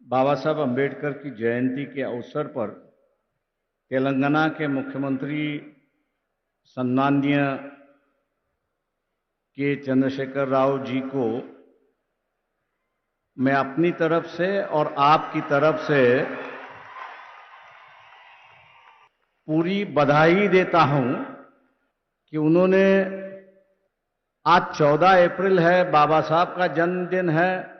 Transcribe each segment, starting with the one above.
बाबा साहब अम्बेडकर की जयंती के अवसर पर तेलंगाना के मुख्यमंत्री सम्माननीय के चंद्रशेखर राव जी को मैं अपनी तरफ से और आपकी तरफ से पूरी बधाई देता हूं कि उन्होंने आज 14 अप्रैल है, बाबा साहब का जन्मदिन है।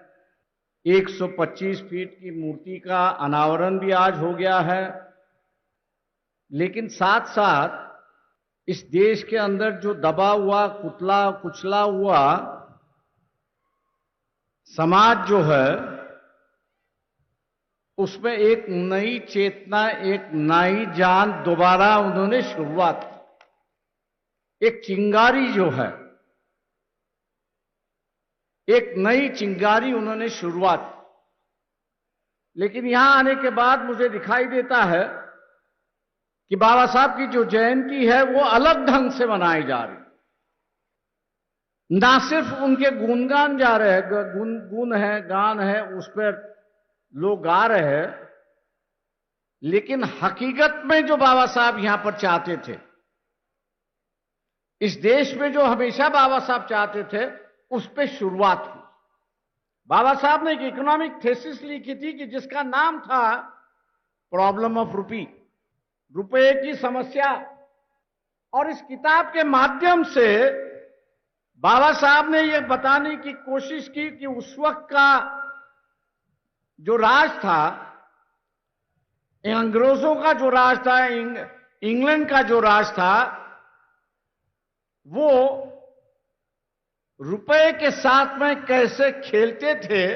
125 फीट की मूर्ति का अनावरण भी आज हो गया है, लेकिन साथ साथ इस देश के अंदर जो दबा हुआ, कुचला हुआ समाज जो है, उसमें एक नई चेतना, एक नई जान दोबारा उन्होंने शुरुआत की। एक चिंगारी जो है, एक नई चिंगारी उन्होंने शुरुआत की। लेकिन यहां आने के बाद मुझे दिखाई देता है कि बाबा साहब की जो जयंती है वो अलग ढंग से मनाई जा रही। ना सिर्फ उनके गुणगान जा रहे हैं, गुण है, गान है, उस पर लोग गा रहे हैं, लेकिन हकीकत में जो बाबा साहब यहां पर चाहते थे, इस देश में जो हमेशा बाबा साहब चाहते थे, उस पर शुरुआत हुई। बाबा साहब ने एक इकोनॉमिक थीसिस लिखी थी कि जिसका नाम था प्रॉब्लम ऑफ रूपी, रुपए की समस्या। और इस किताब के माध्यम से बाबा साहब ने यह बताने की कोशिश की कि उस वक्त का जो राज था, अंग्रेजों का जो राज था, इंग्लैंड का जो राज था, वो रुपए के साथ में कैसे खेलते थे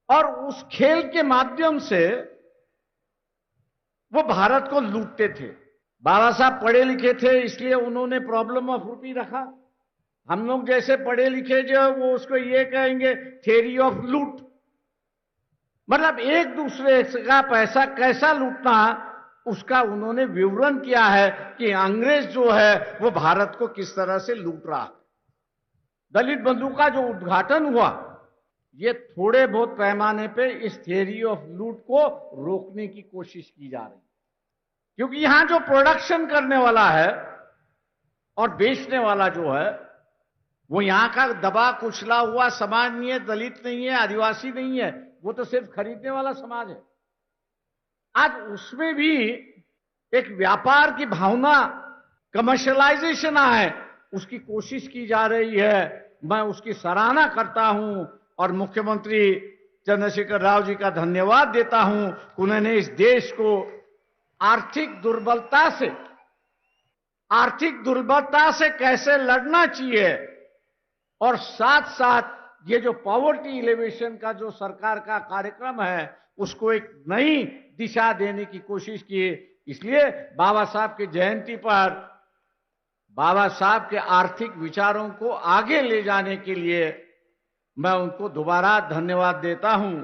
और उस खेल के माध्यम से वो भारत को लूटते थे। बाबा साहब पढ़े लिखे थे, इसलिए उन्होंने प्रॉब्लम ऑफ रूपी रखा। हम लोग जैसे पढ़े लिखे जो वो उसको ये कहेंगे थ्योरी ऑफ लूट, मतलब एक दूसरे का पैसा कैसा लूटना, उसका उन्होंने विवरण किया है कि अंग्रेज जो है वो भारत को किस तरह से लूट रहा है। दलित बंधु का जो उद्घाटन हुआ, ये थोड़े बहुत पैमाने पे इस थ्योरी ऑफ लूट को रोकने की कोशिश की जा रही, क्योंकि यहां जो प्रोडक्शन करने वाला है और बेचने वाला जो है, वो यहां का दबा कुचला हुआ समाज नहीं है, दलित नहीं है, आदिवासी नहीं है, वो तो सिर्फ खरीदने वाला समाज है। आज उसमें भी एक व्यापार की भावना, कमर्शियलाइजेशन है, उसकी कोशिश की जा रही है। मैं उसकी सराहना करता हूं और मुख्यमंत्री चंद्रशेखर राव जी का धन्यवाद देता हूं कि उन्होंने इस देश को आर्थिक दुर्बलता से कैसे लड़ना चाहिए, और साथ साथ ये जो पॉवर्टी एलिवेशन का जो सरकार का कार्यक्रम है, उसको एक नई दिशा देने की कोशिश की। इसलिए बाबा साहब की जयंती पर बाबा साहब के आर्थिक विचारों को आगे ले जाने के लिए मैं उनको दोबारा धन्यवाद देता हूं।